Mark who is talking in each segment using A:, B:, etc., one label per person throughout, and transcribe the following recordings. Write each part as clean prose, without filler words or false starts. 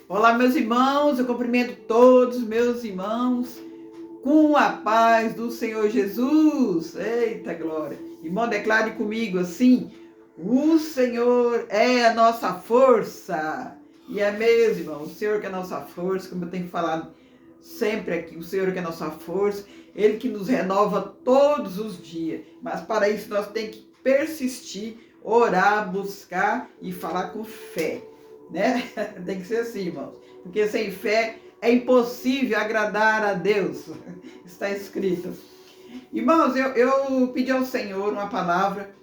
A: Olá, meus irmãos, eu cumprimento todos os meus irmãos com a paz do Senhor Jesus. Eita glória! Irmão, declare comigo assim: o Senhor é a nossa força. E é mesmo, irmão, o Senhor que é a nossa força, como eu tenho falado sempre aqui, o Senhor que é a nossa força, Ele que nos renova todos os dias. Mas para isso nós temos que persistir, orar, buscar e falar com fé, né? Tem que ser assim, irmãos, porque sem fé é impossível agradar a Deus. Está escrito. Irmãos, eu pedi ao Senhor uma palavra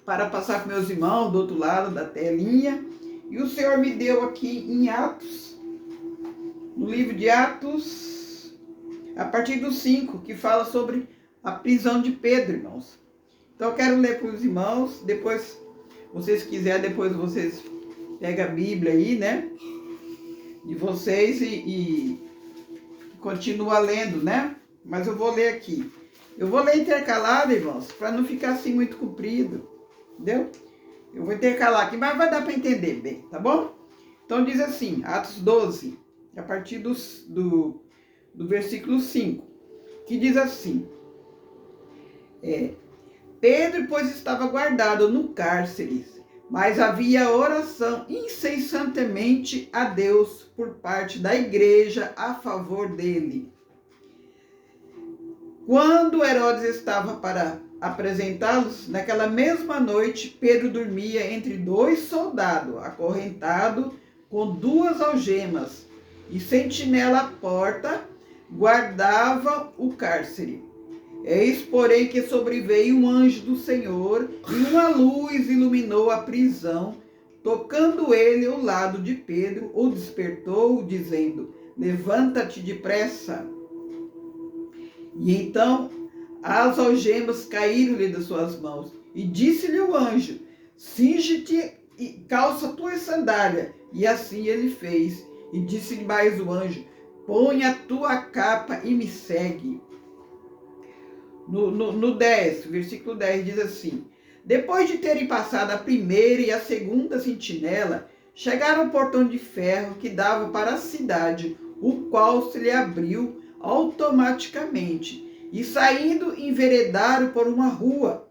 A: para passar para meus irmãos do outro lado da telinha, e o Senhor me deu aqui em Atos, no livro de Atos, a partir do 5, que fala sobre a prisão de Pedro, irmãos. Então eu quero ler para os irmãos, depois, vocês quiserem, depois vocês pegam a Bíblia aí, né, de vocês e continua lendo, né? Mas eu vou ler aqui. Eu vou ler intercalado, irmãos, para não ficar assim muito comprido, entendeu? Eu vou intercalar aqui, mas vai dar para entender bem, tá bom? Então diz assim, Atos 12, a partir do versículo 5, que diz assim: Pedro, pois, estava guardado no cárcere, mas havia oração incessantemente a Deus por parte da igreja a favor dele. Quando Herodes estava para apresentá-los, naquela mesma noite, Pedro dormia entre dois soldados, acorrentado com duas algemas, e sentinela à porta guardava o cárcere. Eis, porém, que sobreveio um anjo do Senhor, e uma luz iluminou a prisão. Tocando ele ao lado de Pedro, o despertou, dizendo: levanta-te depressa. E então as algemas caíram-lhe das suas mãos. E disse-lhe o anjo: cinge-te e calça tuas sandálias. E assim ele fez. E disse-lhe mais o anjo: põe a tua capa e me segue. No 10, versículo 10 diz assim: depois de terem passado a primeira e a segunda sentinela, chegaram ao portão de ferro que dava para a cidade, o qual se lhe abriu automaticamente, e saindo enveredaram por uma rua,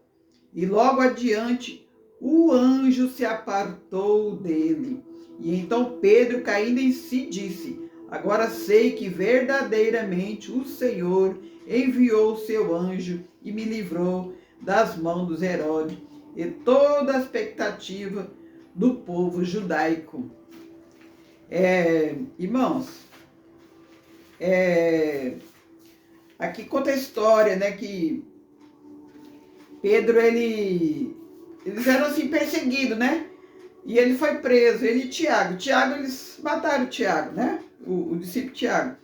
A: e logo adiante o anjo se apartou dele. E então Pedro, caindo em si, disse: agora sei que verdadeiramente o Senhor enviou o seu anjo e me livrou das mãos dos Herodes e toda a expectativa do povo judaico. Irmãos, aqui conta a história, né, que Pedro, eles eram assim perseguidos, né? E ele foi preso, ele e Tiago. Eles mataram Tiago, né? O discípulo Tiago.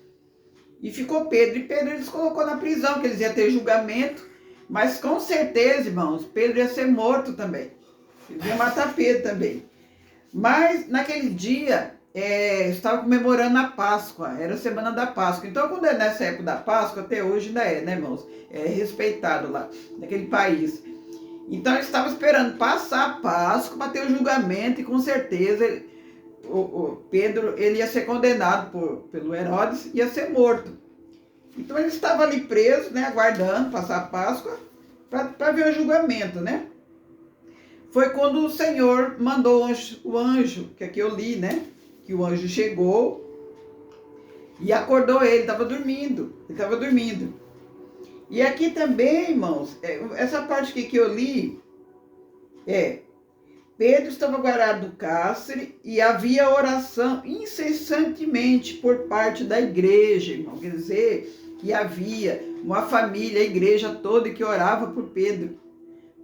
A: E ficou Pedro. E Pedro eles colocou na prisão, que eles iam ter julgamento. Mas com certeza, irmãos, Pedro ia ser morto também. Eles iam matar Pedro também. Mas naquele dia, estava comemorando a Páscoa. Era a semana da Páscoa. Então, quando é nessa época da Páscoa, até hoje ainda é, né, irmãos? É respeitado lá, naquele país. Então, eles estavam esperando passar a Páscoa para ter o julgamento. E com certeza, o Pedro ele ia ser condenado pelo Herodes, ia ser morto. Então ele estava ali preso, né, aguardando passar a Páscoa para ver o julgamento, né? Foi quando o Senhor mandou o anjo, que aqui eu li, né? Que o anjo chegou e acordou ele, estava dormindo. Ele estava dormindo. E aqui também, irmãos, essa parte aqui que eu li Pedro estava guardado no cárcere e havia oração incessantemente por parte da igreja, irmão. Quer dizer, que havia uma família, a igreja toda que orava por Pedro.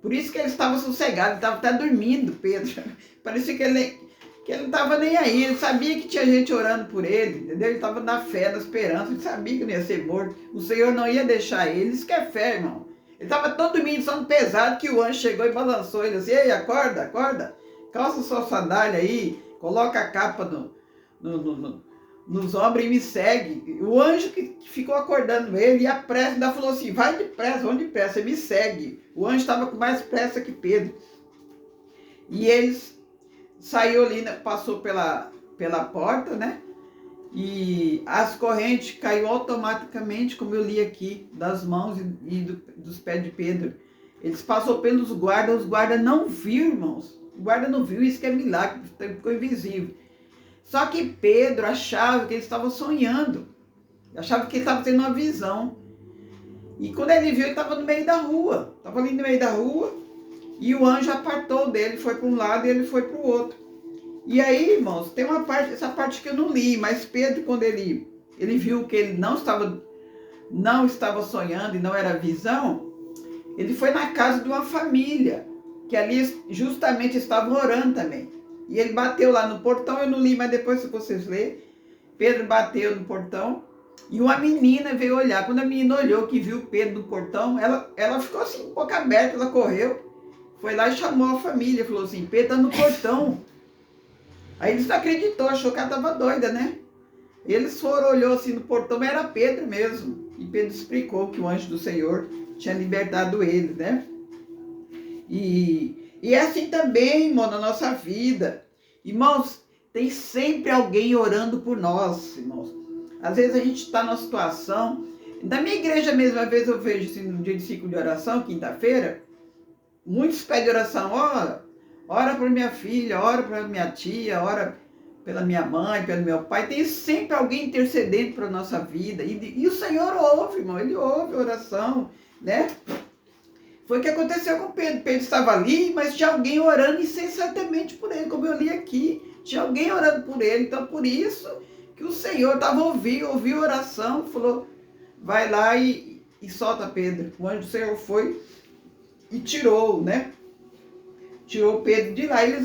A: Por isso que ele estava sossegado, ele estava até dormindo, Pedro. Parecia que ele não estava nem aí, ele sabia que tinha gente orando por ele, entendeu? Ele estava na fé, na esperança, ele sabia que não ia ser morto. O Senhor não ia deixar ele, isso que é fé, irmão. Ele estava todo dormindo, sono pesado, que o anjo chegou e balançou ele assim: ei, acorda, acorda, calça sua sandália aí, coloca a capa nos ombros e me segue. O anjo que ficou acordando ele, e a pressa ainda falou assim: vai depressa, vamos depressa, me segue. O anjo estava com mais pressa que Pedro. E eles saiu ali, né, passou pela porta, né? E as correntes caiu automaticamente, como eu li aqui, das mãos dos pés de Pedro. Eles passou pelos guardas, os guardas não viu, irmãos. O guarda não viu, isso que é milagre, ficou invisível. Só que Pedro achava que ele estava sonhando, achava que ele estava tendo uma visão. E quando ele viu, ele estava no meio da rua, estava ali no meio da rua, e o anjo apartou dele, foi para um lado e ele foi para o outro. E aí, irmãos, tem uma parte, essa parte que eu não li, mas Pedro, quando ele viu que ele não estava sonhando e não era visão, ele foi na casa de uma família, que ali justamente estavam orando também. E ele bateu lá no portão, eu não li, mas depois se vocês lerem, Pedro bateu no portão e uma menina veio olhar. Quando a menina olhou, que viu Pedro no portão, ela ficou assim, um pouco aberta, ela correu, foi lá e chamou a família, falou assim, Pedro está no portão. Aí eles não acreditou, achou que ela estava doida, né? Eles foram, olhou assim no portão, mas era Pedro mesmo. E Pedro explicou que o anjo do Senhor tinha libertado ele, né? E é assim também, irmão, na nossa vida. Irmãos, tem sempre alguém orando por nós, irmãos. Às vezes a gente está numa situação... Na minha igreja mesmo, às vezes eu vejo assim, no dia de ciclo de oração, quinta-feira, muitos pedem oração, ora por minha filha, ora por minha tia, ora pela minha mãe, pelo meu pai. Tem sempre alguém intercedendo para a nossa vida. E o Senhor ouve, irmão, Ele ouve a oração, né? Foi o que aconteceu com Pedro. Pedro estava ali, mas tinha alguém orando incessantemente por ele, como eu li aqui. Tinha alguém orando por ele. Então, por isso que o Senhor estava ouviu a oração, falou, vai lá e solta Pedro. O anjo do Senhor foi e tirou, né? Tirou Pedro de lá. Eles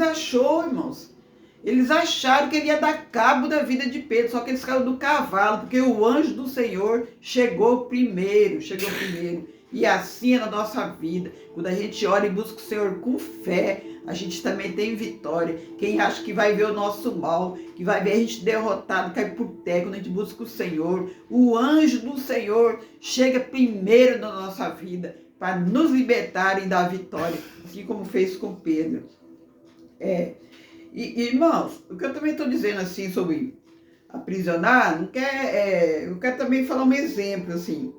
A: acharam que ele ia dar cabo da vida de Pedro, só que eles caíram do cavalo, porque o anjo do Senhor chegou primeiro. E assim é na nossa vida. Quando a gente ora e busca o Senhor com fé, a gente também tem vitória. Quem acha que vai ver o nosso mal, que vai ver a gente derrotado, cai por terra, quando a gente busca o Senhor, o anjo do Senhor chega primeiro na nossa vida para nos libertar e dar vitória, assim como fez com Pedro. Irmãos, o que eu também estou dizendo assim sobre aprisionar, eu quero também falar um exemplo assim.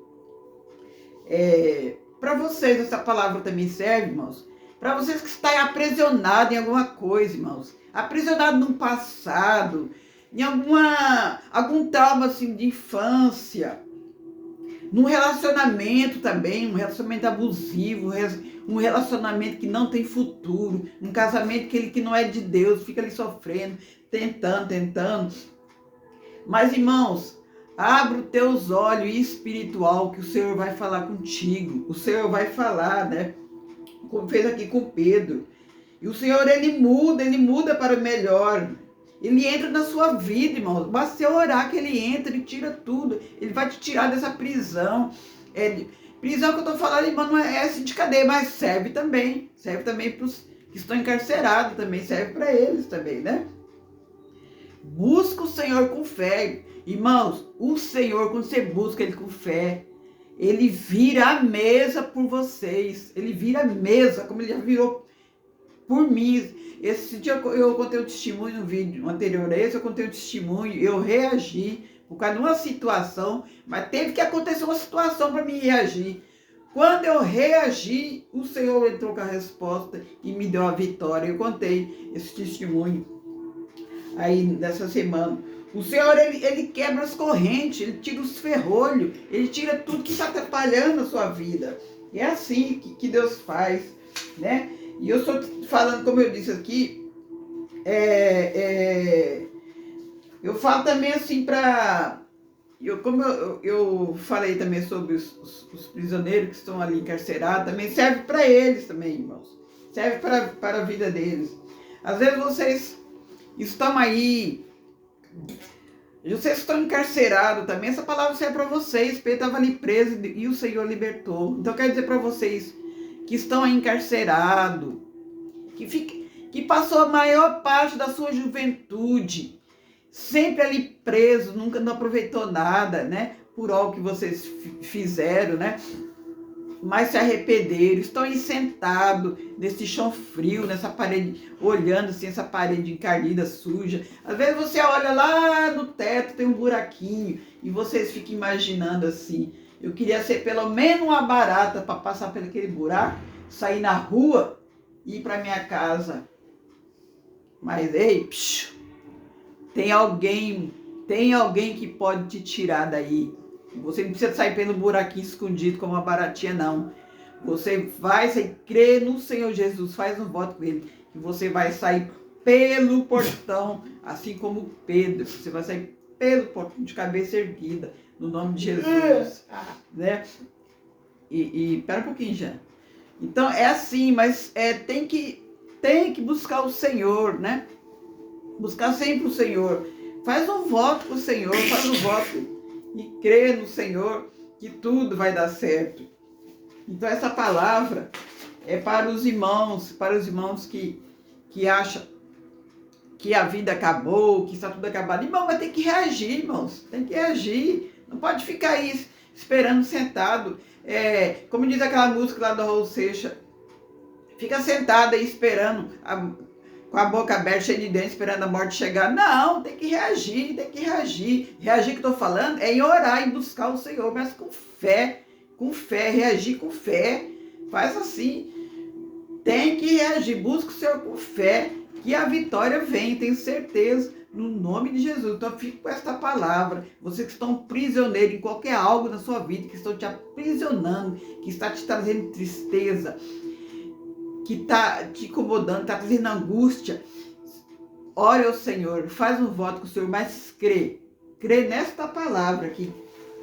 A: Para vocês essa palavra também serve, irmãos, para vocês que estão aprisionados em alguma coisa, irmãos, aprisionado num passado, em algum trauma assim de infância, num relacionamento também, um relacionamento abusivo, um relacionamento que não tem futuro, um casamento que não é de Deus, fica ali sofrendo, tentando. Mas, irmãos, abre os teus olhos espiritual que o Senhor vai falar contigo. O Senhor vai falar, né? Como fez aqui com Pedro. E o Senhor, ele muda para o melhor. Ele entra na sua vida, irmãos. Basta você orar que ele entra, ele tira tudo. Ele vai te tirar dessa prisão. Prisão que eu estou falando, irmão, não é assim de cadeia, mas serve também. Serve também para os que estão encarcerados também. Serve para eles também, né? Busca o Senhor com fé. Irmãos, o Senhor, quando você busca Ele com fé, Ele vira a mesa por vocês. Ele vira a mesa, como Ele já virou por mim. Esse dia eu contei um testemunho no vídeo anterior a esse, eu contei um testemunho, eu reagi por causa de uma situação, mas teve que acontecer uma situação para mim reagir. Quando eu reagi, o Senhor entrou com a resposta e me deu a vitória. Eu contei esse testemunho aí nessa semana. O Senhor, ele quebra as correntes, ele tira os ferrolhos, ele tira tudo que está atrapalhando a sua vida. É assim que Deus faz, né? E eu estou falando, como eu disse aqui, eu falo também assim como eu falei também sobre os prisioneiros que estão ali encarcerados, também serve para eles também, irmãos. Serve para a vida deles. Às vezes vocês estão aí, vocês estão encarcerados também, essa palavra serve para vocês. Pedro estava ali preso e o Senhor libertou. Então quero dizer para vocês que estão aí encarcerados, que passou a maior parte da sua juventude sempre ali preso, nunca não aproveitou nada, né? Por algo que vocês fizeram, né? mas se arrependeram, estão aí sentados nesse chão frio, nessa parede, olhando assim, essa parede encarnida, suja. Às vezes você olha lá no teto, tem um buraquinho, e vocês ficam imaginando assim, eu queria ser pelo menos uma barata para passar por aquele buraco, sair na rua e ir para minha casa. Mas ei, tem alguém que pode te tirar daí. Você não precisa sair pelo buraquinho escondido como uma baratinha, não. Você crê no Senhor Jesus, faz um voto com Ele, que você vai sair pelo portão, assim como Pedro. Você vai sair pelo portão de cabeça erguida, no nome de Jesus. Né? Pera um pouquinho, já. Então, é assim, mas tem que buscar o Senhor, né? Buscar sempre o Senhor. Faz um voto com o Senhor, faz um voto e crê no Senhor que tudo vai dar certo. Então essa palavra é para os irmãos que acham que a vida acabou, que está tudo acabado. Irmão, vai ter que reagir, irmãos. Tem que reagir. Não pode ficar aí esperando sentado. Como diz aquela música lá do Raul Seixas, fica sentado aí esperando, com a boca aberta, cheia de dentes, esperando a morte chegar. Não, tem que reagir, tem que reagir. Reagir que eu estou falando é em orar, em buscar o Senhor, mas com fé, reagir com fé. Faz assim. Tem que reagir, busca o Senhor com fé, que a vitória vem, tenho certeza, no nome de Jesus. Então fique com esta palavra. Vocês que estão prisioneiros em qualquer algo na sua vida, que estão te aprisionando, que está te trazendo tristeza, que está te incomodando, está trazendo angústia, ore ao Senhor, faz um voto com o Senhor, mas crê nesta palavra que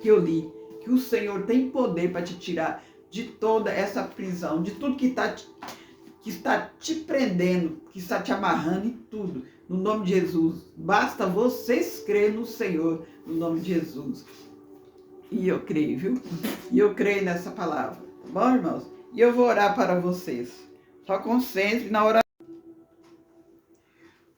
A: eu li, que o Senhor tem poder para te tirar de toda essa prisão, de tudo que está te prendendo, que está te amarrando em tudo, no nome de Jesus. Basta vocês crer no Senhor, no nome de Jesus. E eu creio, viu? E eu creio nessa palavra, tá bom, irmãos? E eu vou orar para vocês. Só concentre na oração.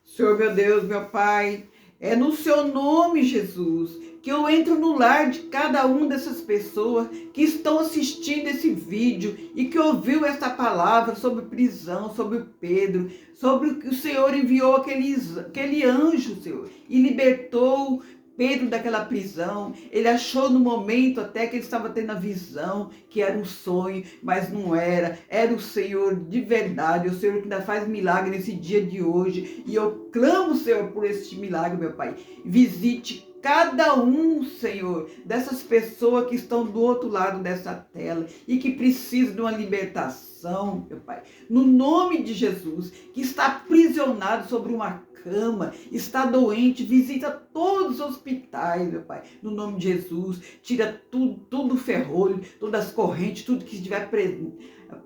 A: Senhor, meu Deus, meu Pai, é no seu nome, Jesus, que eu entro no lar de cada uma dessas pessoas que estão assistindo esse vídeo e que ouviu essa palavra sobre prisão, sobre Pedro, sobre o que o Senhor enviou aquele anjo, Senhor, e libertou Pedro daquela prisão. Ele achou no momento até que ele estava tendo a visão, que era um sonho, mas não era. Era o Senhor de verdade, o Senhor que ainda faz milagre nesse dia de hoje. E eu clamo, Senhor, por este milagre, meu Pai. Visite cada um, Senhor, dessas pessoas que estão do outro lado dessa tela e que precisam de uma libertação, meu Pai. No nome de Jesus, que está aprisionado sobre uma cama, está doente, visita todos os hospitais, meu Pai, no nome de Jesus, tira tudo o ferrolho, todas as correntes, tudo que estiver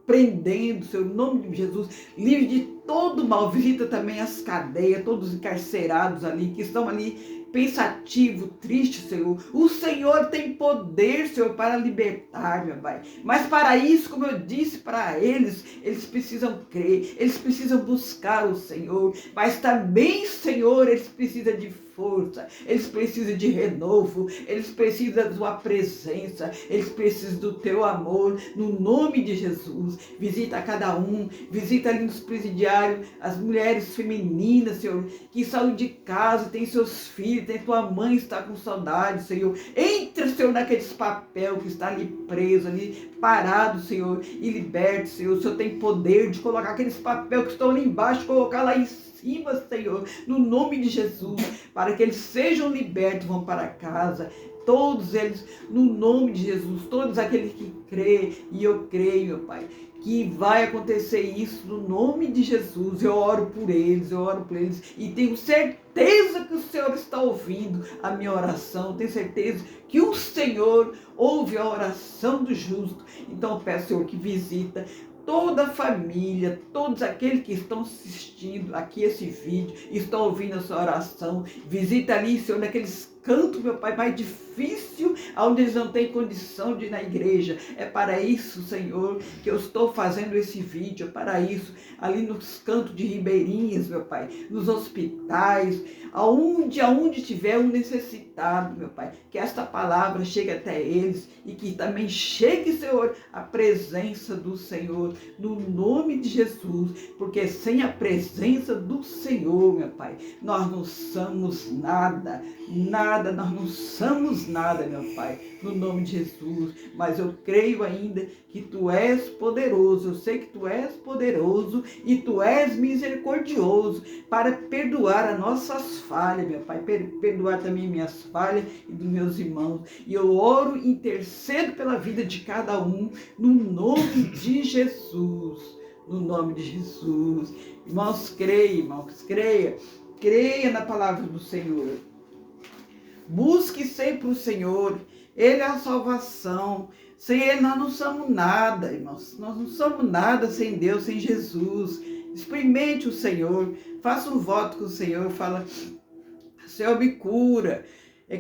A: prendendo, Senhor, no nome de Jesus, livre de todo mal, visita também as cadeias, todos os encarcerados ali, que estão ali pensativo, triste, Senhor. O Senhor tem poder, Senhor, para libertar, meu Pai. Mas para isso, como eu disse para eles precisam crer, eles precisam buscar o Senhor. Mas também, Senhor, eles precisam de força, eles precisam de renovo, eles precisam da tua presença, eles precisam do teu amor, no nome de Jesus. Visita cada um, visita ali nos presidiários, as mulheres femininas, Senhor, que saem de casa, tem seus filhos, tem tua mãe, está com saudade, Senhor. Entra, Senhor, naqueles papel que está ali preso, ali parado, Senhor, e liberte, Senhor. O Senhor tem poder de colocar aqueles papel que estão ali embaixo, colocar lá em cima, Senhor, no nome de Jesus, para que eles sejam libertos, vão para casa, todos eles, no nome de Jesus, todos aqueles que creem, e eu creio, meu Pai, que vai acontecer isso no nome de Jesus. Eu oro por eles, e tenho certeza que o Senhor está ouvindo a minha oração, tenho certeza que o Senhor ouve a oração do justo. Então eu peço, Senhor, que visita toda a família, todos aqueles que estão assistindo aqui esse vídeo, estão ouvindo a sua oração. Visita ali, Senhor, naqueles cantos, meu Pai, mais difícil, onde eles não têm condição de ir na igreja. É para isso, Senhor, que eu estou fazendo esse vídeo, é para isso, ali nos cantos de ribeirinhas, meu Pai, nos hospitais, aonde tiver um necessitado, meu Pai, que esta palavra chegue até eles e que também chegue, Senhor, a presença do Senhor, no nome de Jesus, porque sem a presença do Senhor, meu Pai, nós não somos nada, nós não somos nada, meu Pai, no nome de Jesus, mas eu creio ainda que Tu és poderoso, eu sei que Tu és poderoso e Tu és misericordioso para perdoar as nossas falhas, meu Pai, perdoar também minhas falhas e dos meus irmãos, e eu oro, intercedo pela vida de cada um, no nome de Jesus, no nome de Jesus. Irmãos, creia na palavra do Senhor. Busque sempre o Senhor, Ele é a salvação. Sem Ele nós não somos nada, irmãos. Nós não somos nada sem Deus, sem Jesus. Experimente o Senhor, faça um voto com o Senhor, fala, Senhor, me cura.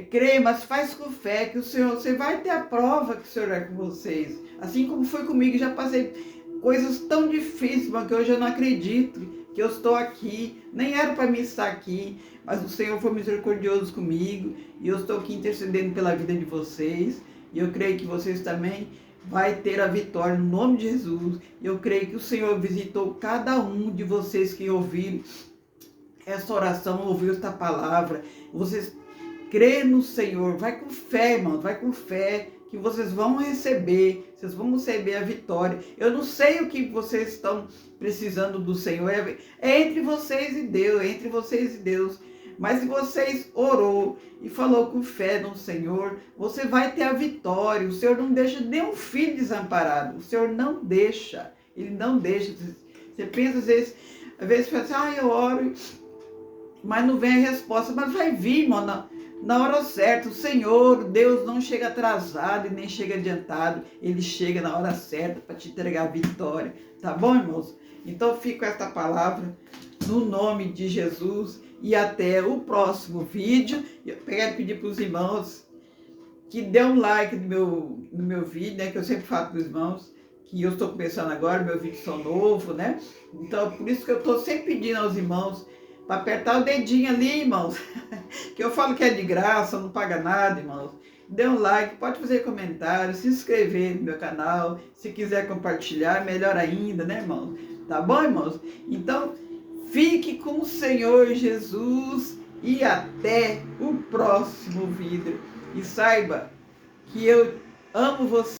A: Creia, mas faz com fé que o Senhor, você vai ter a prova que o Senhor é com vocês. Assim como foi comigo, já passei coisas tão difíceis, mas que hoje eu não acredito que eu estou aqui. Nem era para mim estar aqui, mas o Senhor foi misericordioso comigo e eu estou aqui intercedendo pela vida de vocês. E eu creio que vocês também vai ter a vitória no nome de Jesus. Eu creio que o Senhor visitou cada um de vocês que ouviram essa oração, ouviu esta palavra. Vocês crê no Senhor, vai com fé, irmão, vai com fé, que vocês vão receber a vitória. Eu não sei o que vocês estão precisando do Senhor, é entre vocês e Deus, mas se vocês orou e falou com fé no Senhor, você vai ter a vitória. O Senhor não deixa nenhum filho desamparado, o Senhor não deixa, Ele não deixa. Você pensa, às vezes você pensa assim, eu oro, mas não vem a resposta, mas vai vir, irmão, na hora certa. O Senhor, Deus, não chega atrasado e nem chega adiantado. Ele chega na hora certa para te entregar a vitória. Tá bom, irmãos? Então, fico com esta palavra no nome de Jesus e até o próximo vídeo. Eu quero pedir para os irmãos que dê um like no meu vídeo, né? Que eu sempre falo para os irmãos que eu estou começando agora, meu vídeo são novo, né? Então, por isso que eu estou sempre pedindo aos irmãos para apertar o dedinho ali, irmãos, que eu falo que é de graça, não paga nada, irmãos. Dê um like, pode fazer comentário, se inscrever no meu canal, se quiser compartilhar, melhor ainda, né, irmãos? Tá bom, irmãos? Então, fique com o Senhor Jesus e até o próximo vídeo. E saiba que eu amo você.